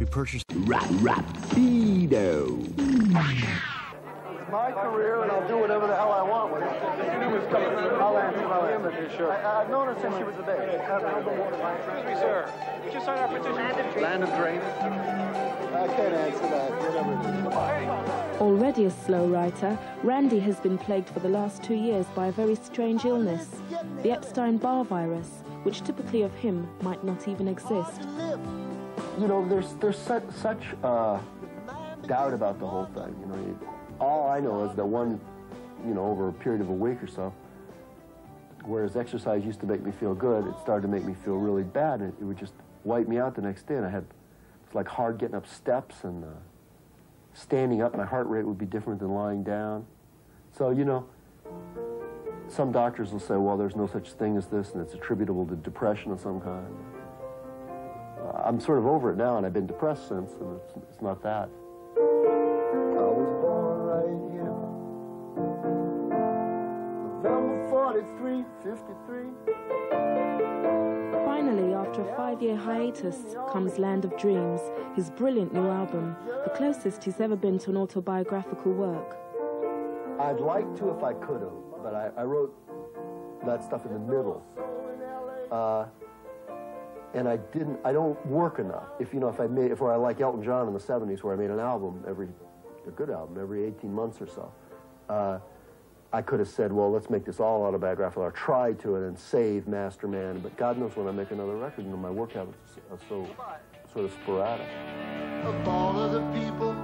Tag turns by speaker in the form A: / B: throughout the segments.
A: We purchased Rapido.
B: It's my career, and I'll do whatever the hell I want with it. I'll answer. Sure. I've known her since she was a baby.
C: Excuse me, sir. We just signed our petition.
B: Land of drainage. I can't answer that. Whatever it is.
D: Already a slow writer, Randy has been plagued for the last 2 years by a very strange illness, the Epstein-Barr virus, which typically of him might not even exist.
E: You know, there's such doubt about the whole thing. You know, all I know is that over a period of a week or so, whereas exercise used to make me feel good, it started to make me feel really bad, and it would just wipe me out the next day. And it's like hard getting up steps, and standing up, my heart rate would be different than lying down. So, you know, some doctors will say, well, there's no such thing as this, and it's attributable to depression of some kind. I'm sort of over it now, and I've been depressed since, and it's not that. I was born right here, November 43, 53.
D: Finally, after a 5-year hiatus, comes Land of Dreams, his brilliant new album, the closest he's ever been to an autobiographical work.
E: I'd like to if I could have, but I wrote that stuff in the middle. And I don't work enough. If I like Elton John in the 70s, where I made an album a good album, every 18 months or so, I could have said, well, let's make this all autobiographical, or try to it and save Master Man. But God knows when I make another record, you know, my work habits are so sort of sporadic.
B: Of all of the people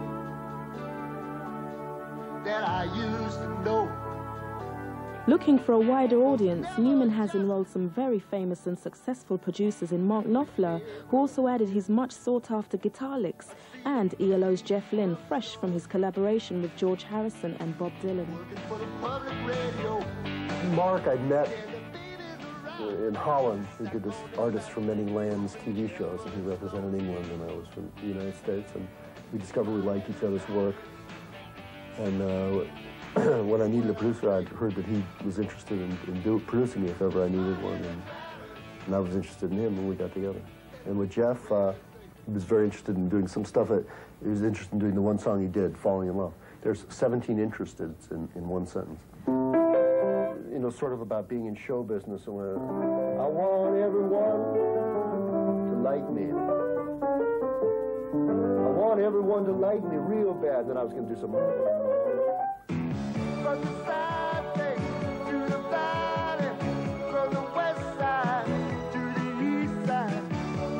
B: that I used to know.
D: Looking for a wider audience, Newman has enrolled some very famous and successful producers in Mark Knopfler, who also added his much sought-after guitar licks, and ELO's Jeff Lynne, fresh from his collaboration with George Harrison and Bob Dylan.
E: Mark I met in Holland. He did this Artist from Many Lands TV shows that he represented England, and I was from the United States, and we discovered we liked each other's work. And when I needed a producer, I'd heard that he was interested in producing me if ever I needed one, and I was interested in him, and we got together. And with Jeff, he was very interested in doing some stuff. He was interested in doing the one song he did, Falling in Love. There's 17 interested in one sentence. You know, sort of about being in show business, and where I want everyone to like me. I want everyone to like me real bad, and then I was going to do some... From the side face to the valley, from the west side to the east side,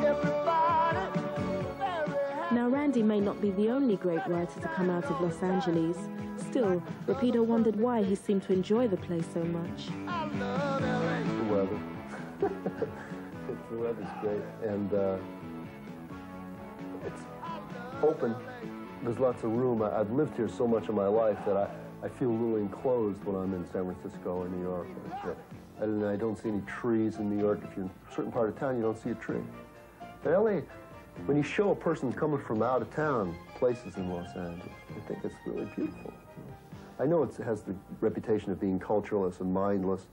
E: everybody very...
D: Now, Randy may not be the only great writer to come out of Los Angeles. Still, Rapido wondered why he seemed to enjoy the place so much.
E: I love LA. The weather. The weather's great, and it's open. There's lots of room. I've lived here so much of my life that I feel a little enclosed when I'm in San Francisco or New York. And I don't see any trees in New York. If you're in a certain part of town, you don't see a tree. But LA, when you show a person coming from out of town places in Los Angeles, I think it's really beautiful. I know it has the reputation of being cultureless and mindless,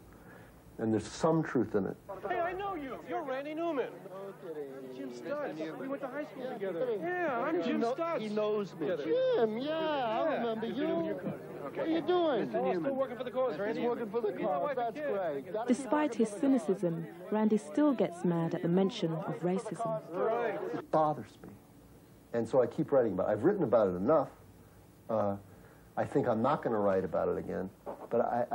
E: and there's some truth in it.
C: Hey, I know you. You're Randy Newman. I'm Jim Stutz. We went to high school together. Yeah, I'm Jim Stutz.
B: He knows me. Jim, yeah, I remember you. What are you doing?
C: Oh, still working for the cause, Randy.
B: He's working for the cause. That's great.
D: Despite his cynicism, Randy still gets mad at the mention of racism.
E: It bothers me, and so I keep writing about it. I've written about it enough. I think I'm not going to write about it again, but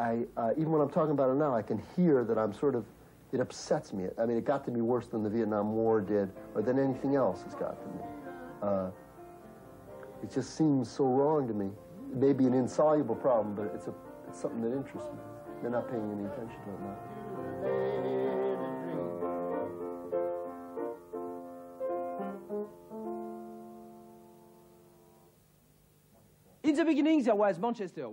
E: even when I'm talking about it now, I can hear that I'm sort of, it upsets me. I mean, it got to me worse than the Vietnam War did, or than anything else has got to me. It just seems so wrong to me. It may be an insoluble problem, but it's something that interests me. They're not paying any attention to it now.
F: In the beginning, there was Manchester.